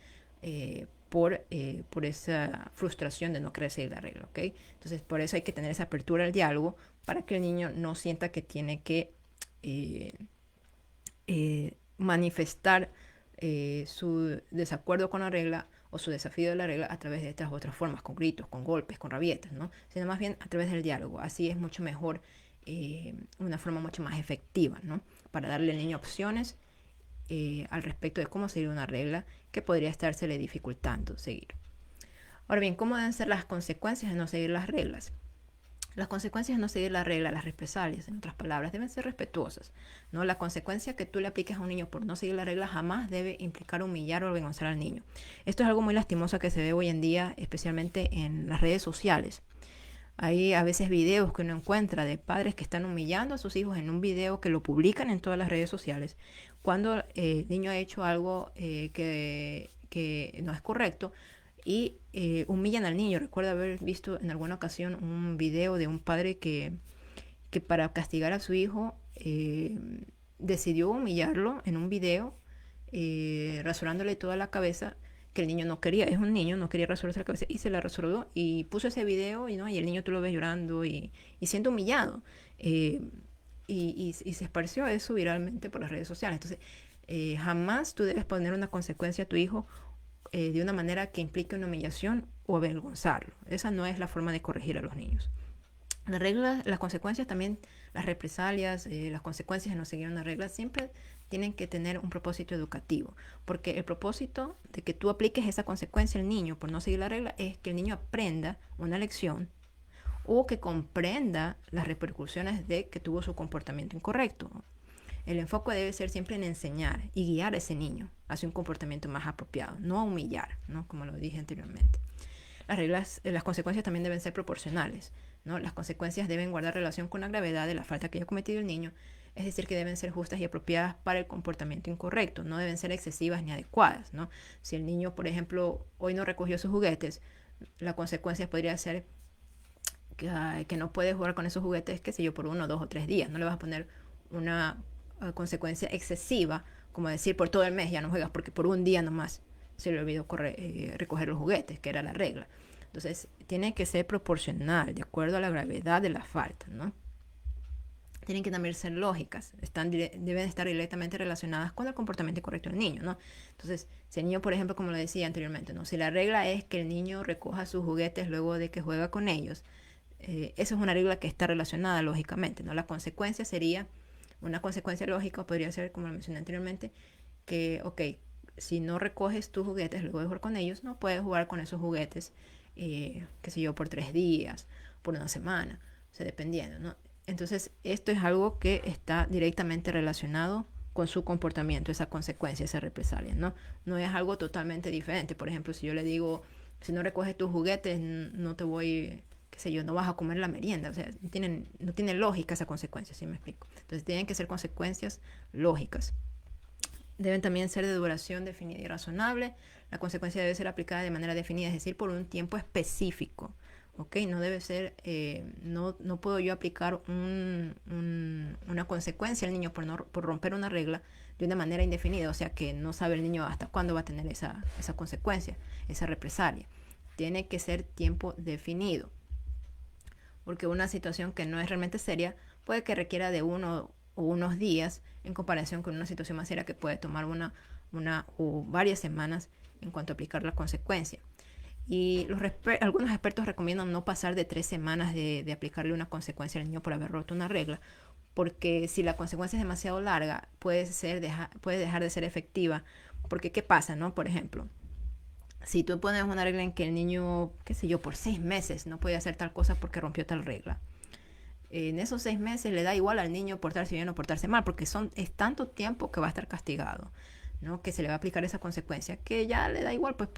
por esa frustración de no querer seguir la regla, ¿okay? Entonces, por eso hay que tener esa apertura al diálogo para que el niño no sienta que tiene que manifestar su desacuerdo con la regla o su desafío de la regla a través de estas otras formas, con gritos, con golpes, con rabietas, ¿no? Sino más bien a través del diálogo. Así es mucho mejor, una forma mucho más efectiva, ¿no? Para darle al niño opciones al respecto de cómo seguir una regla que podría estársele dificultando seguir. Ahora bien, ¿cómo deben ser las consecuencias de no seguir las reglas? Las consecuencias de no seguir la regla, las represalias, en otras palabras, deben ser respetuosas, ¿no? La consecuencia que tú le apliques a un niño por no seguir la regla jamás debe implicar humillar o avergonzar al niño. Esto es algo muy lastimoso que se ve hoy en día, especialmente en las redes sociales. Hay a veces videos que uno encuentra de padres que están humillando a sus hijos en un video que lo publican en todas las redes sociales. Cuando el niño ha hecho algo que no es correcto y humillan al niño. Recuerdo haber visto en alguna ocasión un video de un padre que para castigar a su hijo decidió humillarlo en un video, rasurándole toda la cabeza, que el niño no quería, es un niño, no quería rasurarse la cabeza y se la rasuró y puso ese video y, ¿no? Y el niño tú lo ves llorando y siendo humillado. eh, y se esparció eso viralmente por las redes sociales. Entonces, jamás tú debes poner una consecuencia a tu hijo de una manera que implique una humillación o avergonzarlo. Esa no es la forma de corregir a los niños. Las reglas, las consecuencias también, las represalias, las consecuencias de no seguir una regla siempre tienen que tener un propósito educativo, porque el propósito de que tú apliques esa consecuencia al niño por no seguir la regla es que el niño aprenda una lección o que comprenda las repercusiones de que tuvo su comportamiento incorrecto. El enfoque debe ser siempre en enseñar y guiar a ese niño hacia un comportamiento más apropiado, no humillar, ¿no? Como lo dije anteriormente. Las reglas, las consecuencias también deben ser proporcionales, ¿no? Las consecuencias deben guardar relación con la gravedad de la falta que haya cometido el niño, es decir, que deben ser justas y apropiadas para el comportamiento incorrecto, no deben ser excesivas ni adecuadas, ¿no? Si el niño, por ejemplo, hoy no recogió sus juguetes, la consecuencia podría ser que no puede jugar con esos juguetes, qué sé yo, por 1, 2 o 3 días. No le vas a poner una consecuencia excesiva, como decir por todo el mes ya no juegas porque por un día nomás se le olvidó recoger los juguetes, que era la regla. Entonces, tiene que ser proporcional, de acuerdo a la gravedad de la falta, ¿no? Tienen que también ser lógicas, deben estar directamente relacionadas con el comportamiento correcto del niño, ¿no? Entonces, si el niño, por ejemplo, como lo decía anteriormente, ¿no? Si la regla es que el niño recoja sus juguetes luego de que juega con ellos, eso es una regla que está relacionada lógicamente, ¿no? La consecuencia sería, una consecuencia lógica podría ser, como lo mencioné anteriormente, que, ok, si no recoges tus juguetes luego de jugar con ellos, no puedes jugar con esos juguetes, qué sé yo, por 3 días, por una semana, o sea, dependiendo, ¿no? Entonces, esto es algo que está directamente relacionado con su comportamiento, esa consecuencia, esa represalia, ¿no? No es algo totalmente diferente. Por ejemplo, si yo le digo, si no recoges tus juguetes, no te voy, qué sé yo, no vas a comer la merienda. O sea, no tiene lógica esa consecuencia, ¿sí me explico? Entonces, tienen que ser consecuencias lógicas. Deben también ser de duración definida y razonable. La consecuencia debe ser aplicada de manera definida, es decir, por un tiempo específico. ¿Ok? No debe ser, no puedo yo aplicar una consecuencia al niño por romper una regla de una manera indefinida, o sea que no sabe el niño hasta cuándo va a tener esa consecuencia, esa represalia. Tiene que ser tiempo definido, porque una situación que no es realmente seria puede que requiera de uno o unos días en comparación con una situación más seria que puede tomar una o varias semanas en cuanto a aplicar la consecuencia. Y algunos expertos recomiendan no pasar de 3 semanas de aplicarle una consecuencia al niño por haber roto una regla, porque si la consecuencia es demasiado larga, puede dejar de ser efectiva. Porque, ¿qué pasa, no? Por ejemplo, si tú pones una regla en que el niño, qué sé yo, por 6 meses no puede hacer tal cosa porque rompió tal regla, en esos 6 meses le da igual al niño portarse bien o portarse mal, porque es tanto tiempo que va a estar castigado, ¿no? Que se le va a aplicar esa consecuencia, que ya le da igual, pues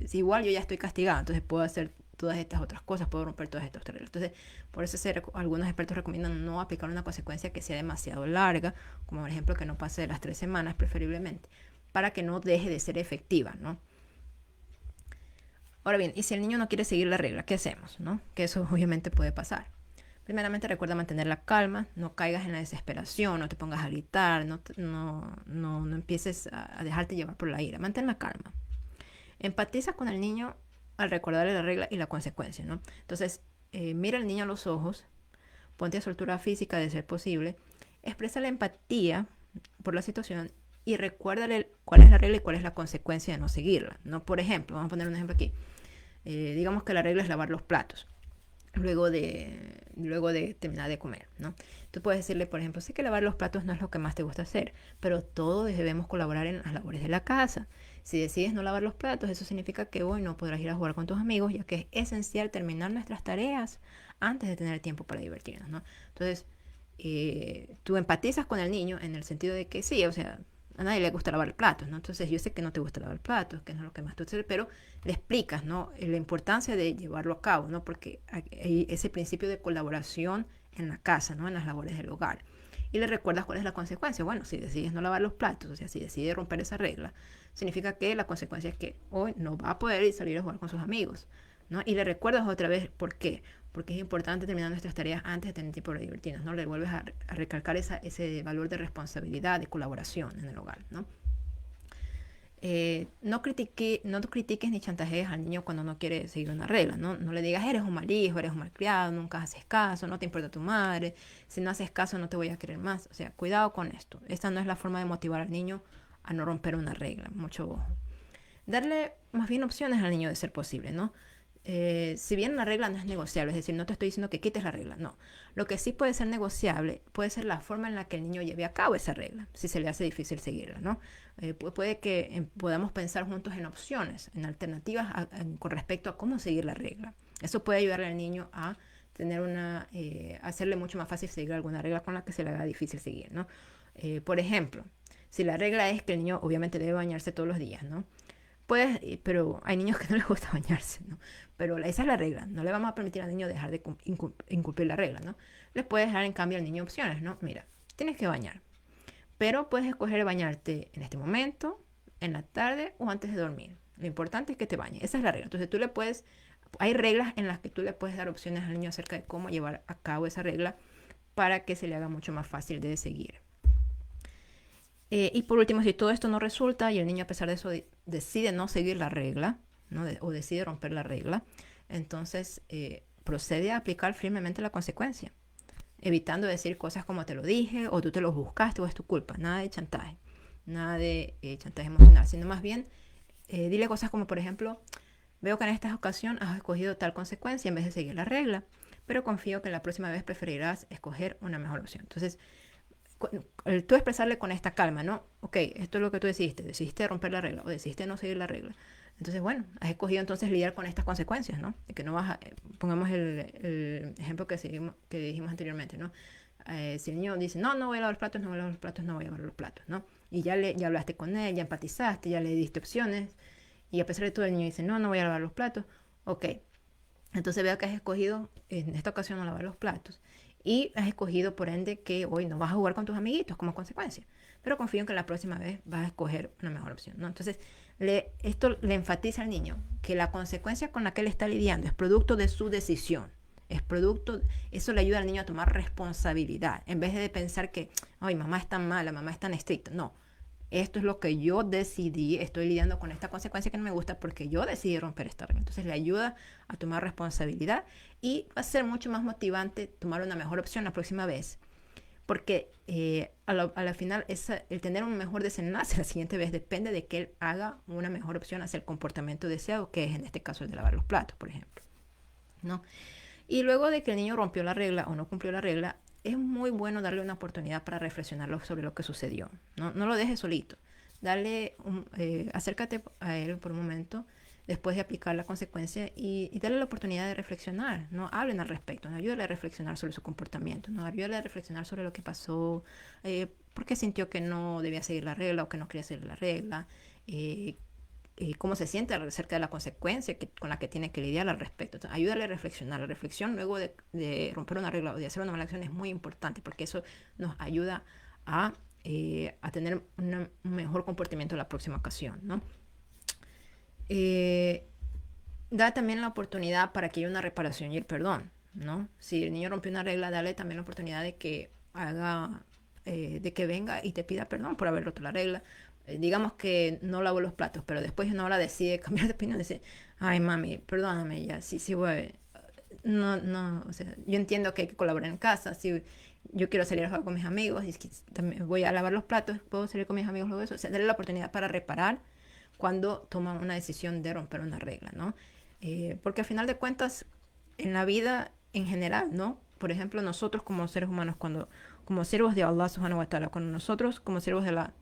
si igual yo ya estoy castigado, entonces puedo hacer todas estas otras cosas, puedo romper todas estas reglas. Entonces, por eso algunos expertos recomiendan no aplicar una consecuencia que sea demasiado larga, como por ejemplo que no pase de las 3 semanas preferiblemente, para que no deje de ser efectiva, ¿no? Ahora bien, ¿y si el niño no quiere seguir la regla? ¿Qué hacemos? ¿No? Que eso obviamente puede pasar. Primeramente recuerda mantener la calma, no caigas en la desesperación, no te pongas a gritar, no empieces a dejarte llevar por la ira, mantén la calma. Empatiza con el niño al recordarle la regla y la consecuencia, ¿no? Entonces, mira al niño a los ojos, ponte a su altura física de ser posible, expresa la empatía por la situación y recuérdale cuál es la regla y cuál es la consecuencia de no seguirla, ¿no? Por ejemplo, vamos a poner un ejemplo aquí. Digamos que la regla es lavar los platos luego de terminar de comer, ¿no? Tú puedes decirle, por ejemplo, sé que lavar los platos no es lo que más te gusta hacer, pero todos debemos colaborar en las labores de la casa. Si decides no lavar los platos, eso significa que hoy no podrás ir a jugar con tus amigos, ya que es esencial terminar nuestras tareas antes de tener tiempo para divertirnos, ¿no? Entonces, tú empatizas con el niño en el sentido de que sí, o sea, a nadie le gusta lavar platos, ¿no? Entonces yo sé que no te gusta lavar platos, que no es lo que más te gusta hacer, pero le explicas, ¿no? La importancia de llevarlo a cabo, ¿no? Porque hay ese principio de colaboración en la casa, ¿no? En las labores del hogar. Y le recuerdas cuál es la consecuencia. Bueno, si decides no lavar los platos, o sea, si decides romper esa regla, significa que la consecuencia es que hoy no va a poder ir a salir a jugar con sus amigos, ¿no? Y le recuerdas otra vez por qué. Porque es importante terminar nuestras tareas antes de tener tiempo de divertirnos, ¿no? Le vuelves a recalcar ese valor de responsabilidad, de colaboración en el hogar, ¿no? No critiques ni chantajees al niño cuando no quiere seguir una regla, ¿no? No le digas, eres un mal hijo, eres un mal criado, nunca haces caso, no te importa tu madre, si no haces caso no te voy a querer más. O sea, cuidado con esto. Esta no es la forma de motivar al niño a no romper una regla, mucho ojo. Darle más bien opciones al niño de ser posible, ¿no? Si bien una regla no es negociable, es decir, no te estoy diciendo que quites la regla, no. Lo que sí puede ser negociable puede ser la forma en la que el niño lleve a cabo esa regla, si se le hace difícil seguirla, ¿no? Puede que podamos pensar juntos en opciones, en alternativas con respecto a cómo seguir la regla. Eso puede ayudarle al niño a tener hacerle mucho más fácil seguir alguna regla con la que se le haga difícil seguir, ¿no? Por ejemplo, si la regla es que el niño obviamente debe bañarse todos los días, ¿no? Pues, pero hay niños que no les gusta bañarse, ¿no? Pero esa es la regla. No le vamos a permitir al niño dejar de incumplir la regla, ¿no? Les puedes dejar en cambio al niño opciones, ¿no? Mira, tienes que bañar, pero puedes escoger bañarte en este momento, en la tarde o antes de dormir. Lo importante es que te bañes. Esa es la regla. Entonces hay reglas en las que tú le puedes dar opciones al niño acerca de cómo llevar a cabo esa regla para que se le haga mucho más fácil de seguir. Y por último, si todo esto no resulta y el niño a pesar de eso decide no seguir la regla, ¿no? O decide romper la regla, entonces procede a aplicar firmemente la consecuencia, evitando decir cosas como te lo dije o tú te lo buscaste o es tu culpa. Nada de chantaje, nada de chantaje emocional, sino más bien dile cosas como, por ejemplo, veo que en esta ocasión has escogido tal consecuencia en vez de seguir la regla, pero confío que la próxima vez preferirás escoger una mejor opción. Entonces, tú expresarle con esta calma, ¿no? Ok, esto es lo que tú decidiste romper la regla o decidiste no seguir la regla. Entonces, bueno, has escogido entonces lidiar con estas consecuencias, ¿no? De que no vas a, pongamos el ejemplo que dijimos anteriormente, ¿no? Si el niño dice, no, no voy a lavar los platos, no voy a lavar los platos, no voy a lavar los platos, ¿no? Y ya hablaste con él, ya empatizaste, ya le diste opciones, y a pesar de todo el niño dice, no, no voy a lavar los platos, ok. Entonces veo que has escogido en esta ocasión no lavar los platos y has escogido por ende que hoy no vas a jugar con tus amiguitos como consecuencia. Pero confío en que la próxima vez vas a escoger una mejor opción, ¿no? Entonces, esto le enfatiza al niño que la consecuencia con la que él está lidiando es producto de su decisión. Eso le ayuda al niño a tomar responsabilidad. En vez de pensar que, ay, mamá es tan mala, mamá es tan estricta. No, esto es lo que yo decidí, estoy lidiando con esta consecuencia que no me gusta porque yo decidí romper esta regla. Entonces le ayuda a tomar responsabilidad y va a ser mucho más motivante tomar una mejor opción la próxima vez. Porque a la final el tener un mejor desenlace la siguiente vez depende de que él haga una mejor opción hacia el comportamiento deseado, que es en este caso el de lavar los platos, por ejemplo, ¿no? Y luego de que el niño rompió la regla o no cumplió la regla, es muy bueno darle una oportunidad para reflexionar sobre lo que sucedió. No lo dejes solito. Acércate a él por un momento después de aplicar la consecuencia y darle la oportunidad de reflexionar. No hablen al respecto, ¿no? Ayúdale a reflexionar sobre su comportamiento, ¿no? Ayúdale a reflexionar sobre lo que pasó, por qué sintió que no debía seguir la regla o que no quería seguir la regla, eh, cómo se siente acerca de la consecuencia con la que tiene que lidiar al respecto. Entonces, ayúdale a reflexionar. La reflexión luego de romper una regla o de hacer una mala acción es muy importante porque eso nos ayuda a tener un mejor comportamiento la próxima ocasión, ¿no? Da también la oportunidad para que haya una reparación y el perdón, ¿no? Si el niño rompió una regla, dale también la oportunidad de que de que venga y te pida perdón por haber roto la regla. Digamos que no lavó los platos, pero después una hora decide cambiar de opinión y dice, ay mami, perdóname ya, sí, voy. No, o sea, yo entiendo que hay que colaborar en casa, si yo quiero salir a jugar con mis amigos y también voy a lavar los platos, puedo salir con mis amigos luego de eso, o sea, darle la oportunidad para reparar cuando toman una decisión de romper una regla, ¿no? Porque al final de cuentas, en la vida en general, ¿no? Por ejemplo, nosotros como seres humanos, como siervos de Allah subhanahu wa ta'ala, cuando nosotros como siervos de Allah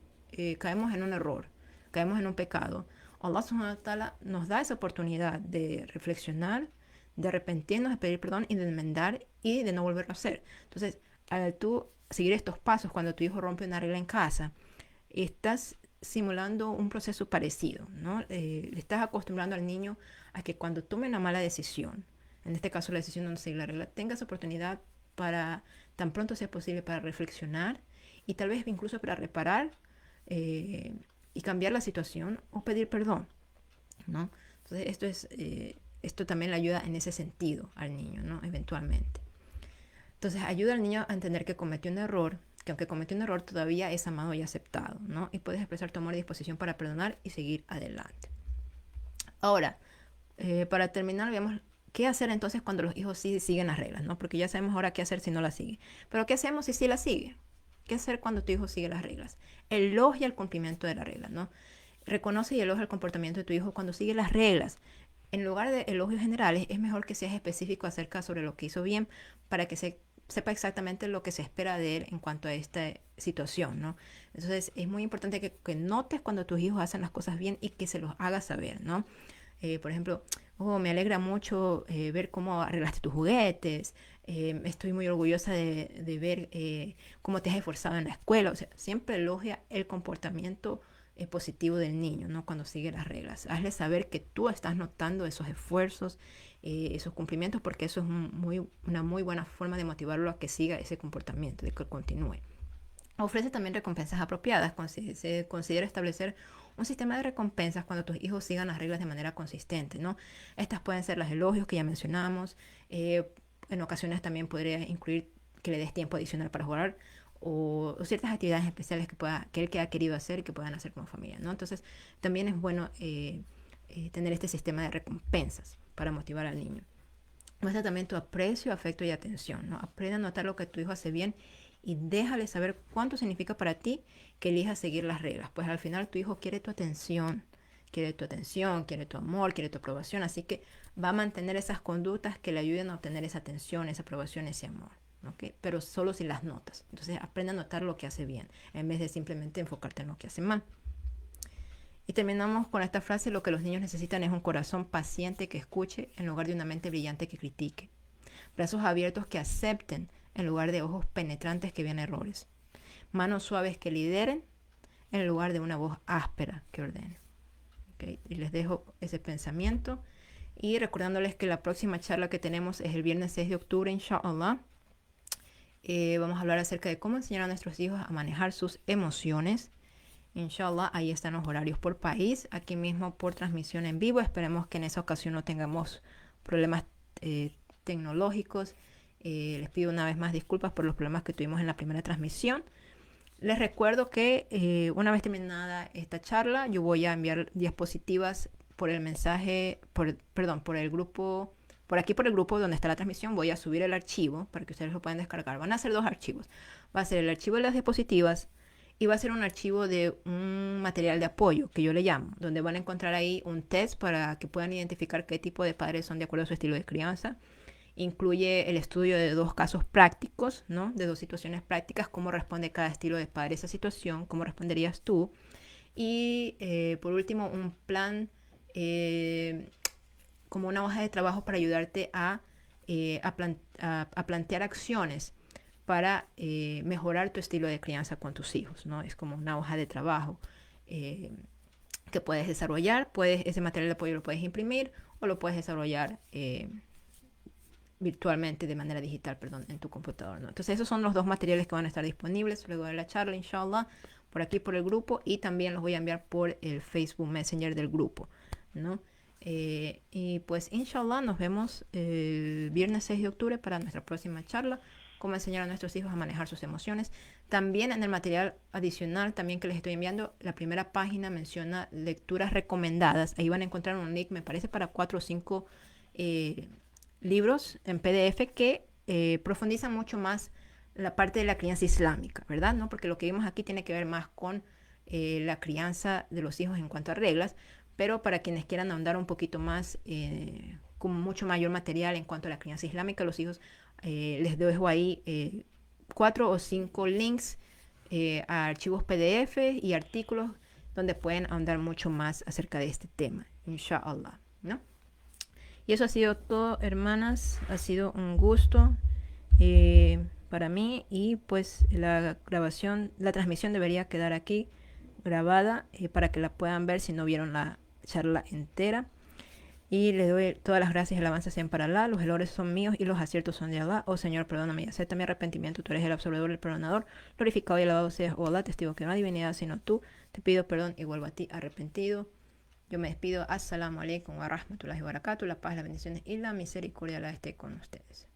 caemos en un error, caemos en un pecado, Allah subhanahu wa ta'ala nos da esa oportunidad de reflexionar, de arrepentirnos, de pedir perdón y de enmendar y de no volverlo a hacer. Entonces, al tú seguir estos pasos cuando tu hijo rompe una regla en casa, estás simulando un proceso parecido, ¿no? Le estás acostumbrando al niño a que cuando tome una mala decisión, en este caso la decisión de no seguir la regla, tengas oportunidad para, tan pronto sea posible, para reflexionar y tal vez incluso para reparar eh, y cambiar la situación o pedir perdón, ¿no? Entonces esto también le ayuda en ese sentido al niño, ¿no? Eventualmente. Entonces ayuda al niño a entender que cometió un error, que aunque cometió un error todavía es amado y aceptado, ¿no? Y puedes expresar tu amor y disposición para perdonar y seguir adelante. Ahora, para terminar, veamos qué hacer entonces cuando los hijos sí siguen las reglas, ¿no? Porque ya sabemos ahora qué hacer si no las sigue. Pero ¿qué hacemos si sí las sigue? ¿Qué hacer cuando tu hijo sigue las reglas? Elogia el cumplimiento de la regla, ¿no? Reconoce y elogia el comportamiento de tu hijo cuando sigue las reglas. En lugar de elogios generales, es mejor que seas específico acerca sobre lo que hizo bien para que sepa exactamente lo que se espera de él en cuanto a esta situación, ¿no? Entonces es muy importante que notes cuando tus hijos hacen las cosas bien y que se los hagas saber, ¿no? Por ejemplo, oh, me alegra mucho ver cómo arreglaste tus juguetes, estoy muy orgullosa de ver cómo te has esforzado en la escuela. O sea, siempre elogia el comportamiento positivo del niño, ¿no? Cuando sigue las reglas. Hazle saber que tú estás notando esos esfuerzos, esos cumplimientos, porque eso es una muy buena forma de motivarlo a que siga ese comportamiento, de que continúe. Ofrece también recompensas apropiadas. Se considera establecer un sistema de recompensas cuando tus hijos sigan las reglas de manera consistente, ¿no? Estas pueden ser los elogios que ya mencionamos. En ocasiones también podría incluir que le des tiempo adicional para jugar o ciertas actividades especiales que él ha querido hacer y que puedan hacer como familia, ¿no? Entonces, también es bueno tener este sistema de recompensas para motivar al niño. Muestra también tu aprecio, afecto y atención, ¿no? Aprende a notar lo que tu hijo hace bien y déjale saber cuánto significa para ti que elijas seguir las reglas. Pues al final tu hijo quiere tu atención, quiere tu amor, quiere tu aprobación. Así que va a mantener esas conductas que le ayuden a obtener esa atención, esa aprobación, ese amor. ¿Okay? Pero solo si las notas. Entonces aprende a notar lo que hace bien, en vez de simplemente enfocarte en lo que hace mal. Y terminamos con esta frase: lo que los niños necesitan es un corazón paciente que escuche en lugar de una mente brillante que critique. Brazos abiertos que acepten en lugar de ojos penetrantes que vean errores. Manos suaves que lideren en lugar de una voz áspera que ordene. ¿Okay? Y les dejo ese pensamiento. Y recordándoles que la próxima charla que tenemos es el viernes 6 de octubre, inshallah. Vamos a hablar acerca de cómo enseñar a nuestros hijos a manejar sus emociones. Inshallah, ahí están los horarios por país, aquí mismo por transmisión en vivo. Esperemos que en esa ocasión no tengamos problemas tecnológicos. Les pido una vez más disculpas por los problemas que tuvimos en la primera transmisión. Les recuerdo que una vez terminada esta charla, yo voy a enviar diapositivas por el mensaje, por el grupo, por aquí por el grupo donde está la transmisión. Voy a subir el archivo para que ustedes lo puedan descargar. Van a ser dos archivos. Va a ser el archivo de las diapositivas y va a ser un archivo de un material de apoyo, que yo le llamo, donde van a encontrar ahí un test para que puedan identificar qué tipo de padres son de acuerdo a su estilo de crianza. Incluye el estudio de 2 casos prácticos, ¿no? De 2 situaciones prácticas, cómo responde cada estilo de padre a esa situación, cómo responderías tú. Y por último, un plan, como una hoja de trabajo para ayudarte a plantear acciones para mejorar tu estilo de crianza con tus hijos, ¿no? Es como una hoja de trabajo que puedes desarrollar. Ese material de apoyo lo puedes imprimir o lo puedes desarrollar virtualmente, de manera digital, en tu computador, ¿no? Entonces esos son los 2 materiales que van a estar disponibles luego de la charla, inshallah, por aquí por el grupo, y también los voy a enviar por el Facebook Messenger del grupo, ¿no? Y pues inshallah nos vemos el viernes 6 de octubre para nuestra próxima charla, cómo enseñar a nuestros hijos a manejar sus emociones. También en el material adicional también que les estoy enviando, la primera página menciona lecturas recomendadas. Ahí van a encontrar un link, me parece, para 4 o 5 libros en PDF que profundizan mucho más la parte de la crianza islámica, ¿verdad? ¿No? Porque lo que vimos aquí tiene que ver más con la crianza de los hijos en cuanto a reglas, pero para quienes quieran ahondar un poquito más, con mucho mayor material en cuanto a la crianza islámica, los hijos, les dejo ahí 4 o 5 links a archivos PDF y artículos donde pueden ahondar mucho más acerca de este tema, inshallah, ¿no? Y eso ha sido todo, hermanas. Ha sido un gusto para mí, y pues la grabación, la transmisión debería quedar aquí grabada para que la puedan ver si no vieron la charla entera. Y le doy todas las gracias y alabanzas sean para Alá. Los errores son míos y los aciertos son de Alá. Oh Señor, perdóname y acepta mi arrepentimiento. Tú eres el absolvedor, el perdonador. Glorificado y alabado seas, oh Alá, testigo que no hay divinidad sino tú. Te pido perdón y vuelvo a ti arrepentido. Yo me despido. Assalamu alaikum wa rahmatullahi wa barakatuh. La paz, las bendiciones y la misericordia de Alá esté con ustedes.